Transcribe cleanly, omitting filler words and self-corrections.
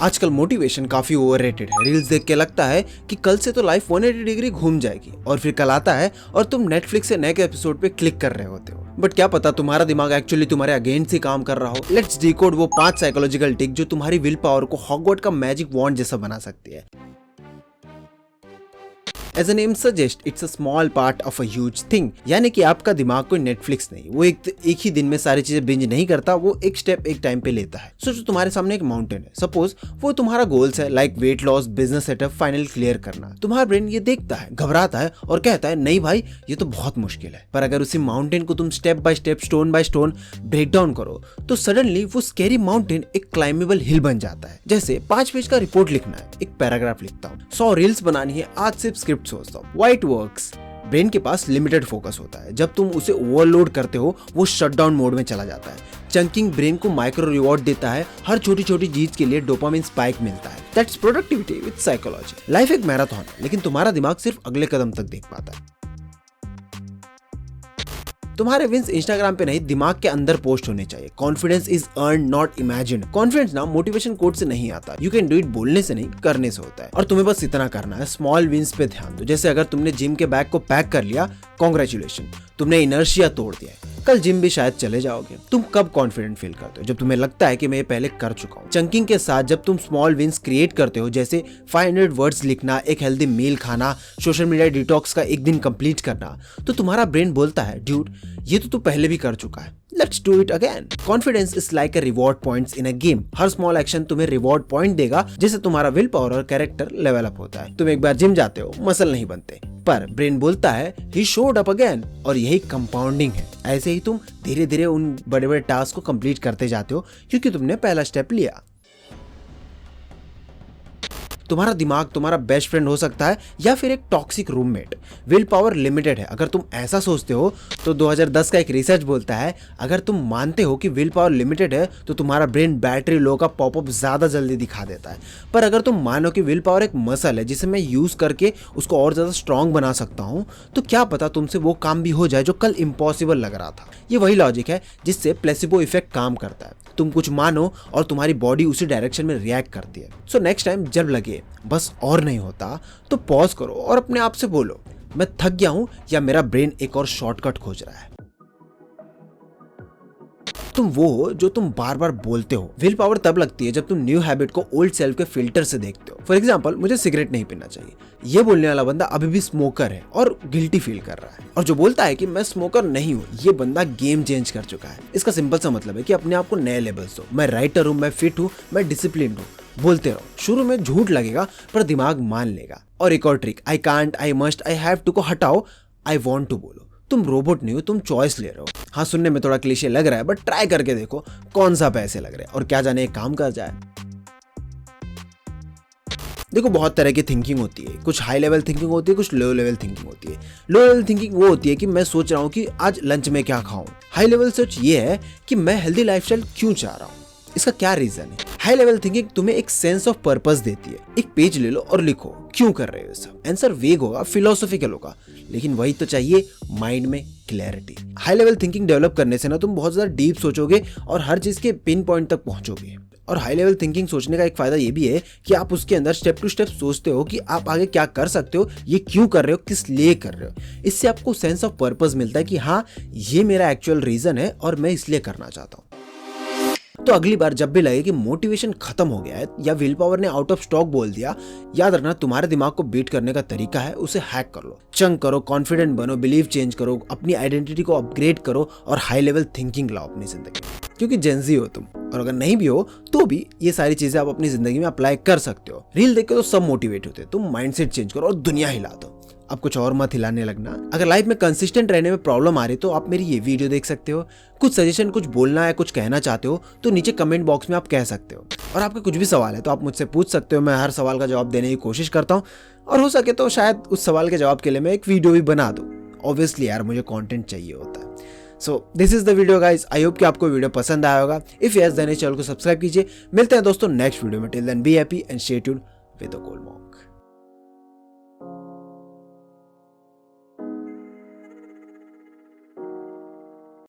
आजकल मोटिवेशन काफी ओवररेटेड है। रील्स देख के लगता है कि कल से तो लाइफ 180 डिग्री घूम जाएगी, और फिर कल आता है और तुम नेटफ्लिक्स से नए एपिसोड पे क्लिक कर रहे होते हो। बट क्या पता तुम्हारा दिमाग एक्चुअली तुम्हारे अगेंस्ट ही काम कर रहा हो। लेट्स डिकोड वो 5 साइकोलॉजिकल टिक जो तुम्हारी विल पावर को हॉगवर्ड का मैजिक वॉन्ड जैसा बना सकती है। As the name suggests, it's a small part of a huge thing। यानी कि आपका दिमाग कोई नेटफ्लिक्स नहीं, वो एक ही दिन में सारी चीजें बिंज नहीं करता, वो एक स्टेप एक टाइम पे लेता है। सोचो तुम्हारे सामने एक माउंटेन है, सपोज वो तुम्हारा गोल्स है, like weight loss, business setup, final clear करना। तुम्हारा ब्रेन ये देखता है, घबराता है और कहता है नहीं भाई ये तो बहुत मुश्किल है। पर अगर उसी माउंटेन को तुम step by step, stone by stone break down करो तो सडनली वो स्कैरी माउंटेन एक क्लाइमेबल हिल बन जाता है। जैसे 5 पेज का रिपोर्ट लिखना है, एक पैराग्राफ लिखता हूँ, 100 रील्स बनानी है, आज सिर्फ स्क्रिप्ट सोचता हूँ। Why it works? ब्रेन के पास लिमिटेड फोकस होता है। जब तुम उसे ओवरलोड करते हो वो शटडाउन मोड में चला जाता है। चंकिंग ब्रेन को माइक्रो रिवॉर्ड देता है, हर छोटी छोटी चीज के लिए डोपामिन स्पाइक मिलता है। That's productivity with psychology. Life एक मैराथन है, लेकिन तुम्हारा दिमाग सिर्फ अगले कदम तक देख पाता है। तुम्हारे विंस इंस्टाग्राम पे नहीं, दिमाग के अंदर पोस्ट होने चाहिए। Confidence is earn not imagined. Confidence ना मोटिवेशन कोट से नहीं आता, यू कैन डू इट बोलने से नहीं करने से होता है। और तुम्हें बस इतना करना है, स्मॉल विंस पे ध्यान दो। जैसे अगर तुमने जिम के बैग को पैक कर लिया, कॉन्ग्रेचुलेशन, तुमने इनर्शिया तोड़ दिया है, कल जिम भी शायद चले जाओगे। तुम कब कॉन्फिडेंट फील करते हो? जब तुम्हें लगता है कि मैं ये पहले कर चुका हूँ। चंकिंग के साथ जब तुम स्मॉल विंस क्रिएट करते हो, जैसे 500 वर्ड्स लिखना, एक हेल्दी मील खाना, सोशल मीडिया डिटॉक्स का एक दिन कंप्लीट करना, तो तुम्हारा ब्रेन बोलता है ड्यूड ये तो तू पहले भी कर चुका है, let's do it again. Confidence is like a reward points in a game. Her small action तुम्हें रिवॉर्ड पॉइंट देगा, जिससे तुम्हारा विल पावर और कैरेक्टर लेवल अप होता है। तुम एक बार जिम जाते हो, मसल नहीं बनते, पर ब्रेन बोलता है ही शोड अप अगेन, और यही कंपाउंडिंग है। ऐसे ही तुम धीरे धीरे उन बड़े बड़े टास्क को कंप्लीट करते जाते हो, क्योंकि तुमने पहला स्टेप लिया। तुम्हारा दिमाग तुम्हारा बेस्ट फ्रेंड हो सकता है या फिर एक toxic roommate. Will power limited है। अगर तुम ऐसा सोचते हो तो 2010 का एक रिसर्च बोलता है, अगर तुम मानते हो कि विल पावर लिमिटेड है तो तुम्हारा ब्रेन बैटरी लो का पॉपअप ज्यादा जल्दी दिखा देता है। पर अगर तुम मानो कि विल पावर एक मसल है जिसे मैं यूज करके उसको और ज्यादा स्ट्रांग बना सकता हूँ, तो क्या पता तुमसे वो काम भी हो जाए जो कल इम्पॉसिबल लग रहा था। ये वही लॉजिक है जिससे प्लेसिबो इफेक्ट काम करता है। तुम कुछ मानो और तुम्हारी बॉडी उसी डायरेक्शन में रिएक्ट करती है। सो नेक्स्ट टाइम जब लगे बस और नहीं होता, तो पॉज करो और अपने आप से बोलो मैं थक गया हूं या मेरा ब्रेन एक और शॉर्टकट खोज रहा है। तुम वो हो जो तुम बार बार बोलते हो। विल पावर तब लगती है जब तुम न्यू हैबिट को ओल्ड सेल्फ के फिल्टर से देखते हो। फॉर एग्जांपल, मुझे सिगरेट नहीं पीना चाहिए, ये बोलने वाला बंदा अभी भी स्मोकर है और गिल्टी फील कर रहा है। और जो बोलता है कि मैं स्मोकर नहीं हूँ, ये बंदा गेम चेंज कर चुका है। इसका सिंपल सा मतलब है कि अपने आप को नए लेवल्स दो। मैं राइटर हूँ, मैं फिट हूँ, मैं डिसिप्लिन हूँ, बोलते रहो। शुरू में झूठ लगेगा पर दिमाग मान लेगा। और एक और trick, I can't, I must, I have to को हटाओ, आई वांट टू बोलो। तुम रोबोट नहीं हो, तुम चॉइस ले रहे हो। हाँ, सुनने में थोड़ा क्लीशे लग रहा है, बट ट्राई करके देखो कौन सा पैसे लग रहे हैं और क्या जाने एक काम कर जाए। देखो, बहुत तरह की थिंकिंग होती है। कुछ हाई लेवल थिंकिंग होती है, कुछ लो लेवल थिंकिंग होती है। लो लेवल थिंकिंग वो होती है कि मैं सोच रहा हूँ कि आज लंच में क्या खाऊं। हाई लेवल सोच ये है कि मैं हेल्दी लाइफस्टाइल क्यों चाह रहा हूँ, इसका क्या रीजन है। हाई लेवल थिंकिंग तुम्हें एक सेंस ऑफ पर्पस देती है। एक पेज ले लो और लिखो क्यों कर रहे हो सब। आंसर वेग होगा, फिलोसॉफिकल होगा, लेकिन वही तो चाहिए, माइंड में clarity. High level thinking develop करने से ना तुम बहुत ज्यादा डीप सोचोगे और हर चीज के पिन पॉइंट तक पहुंचोगे। और हाई लेवल थिंकिंग सोचने का एक फायदा ये भी है कि आप उसके अंदर स्टेप टू स्टेप सोचते हो कि आप आगे क्या कर सकते हो, ये क्यों कर रहे हो, किस लिए कर रहे हो। इससे आपको सेंस ऑफ पर्पस मिलता है कि हाँ, ये मेरा एक्चुअल रीजन है और मैं इसलिए करना चाहता हूँ। तो अगली बार जब भी लगे कि मोटिवेशन खत्म हो गया है या विल पावर ने आउट ऑफ स्टॉक बोल दिया, याद रखना तुम्हारे दिमाग को बीट करने का तरीका है, उसे हैक कर लो। चंक करो, कॉन्फिडेंट बनो, बिलीव चेंज करो, अपनी आइडेंटिटी को अपग्रेड करो और हाई लेवल थिंकिंग लाओ अपनी जिंदगी में। क्योंकि जेंजी हो तुम, और अगर नहीं भी हो तो भी ये सारी चीजें आप अपनी जिंदगी में अप्लाई कर सकते हो। रील देख के तो सब मोटिवेट होते, तुम माइंडसेट चेंज करो और दुनिया हिला दो। अब कुछ और मत हिलाने लगना। अगर लाइफ में कंसिस्टेंट रहने में प्रॉब्लम आ रही तो आप मेरी ये वीडियो देख सकते हो। कुछ सजेशन, कुछ बोलना है, कुछ कहना चाहते हो तो नीचे कमेंट बॉक्स में आप कह सकते हो। और आपका कुछ भी सवाल है तो आप मुझसे पूछ सकते हो। मैं हर सवाल का जवाब देने की कोशिश करता हूँ, और हो सके तो शायद उस सवाल के जवाब के लिए मैं एक वीडियो भी बना दूँ। ऑब्वियसली यार, मुझे कंटेंट चाहिए होता है। So this is the video guys. I hope कि आपको वीडियो पसंद आया होगा। इफ यस, देन इस चैनल को सब्सक्राइब कीजिए। मिलते हैं दोस्तों नेक्स्ट वीडियो में। Till then be happy and stay tuned with the gold.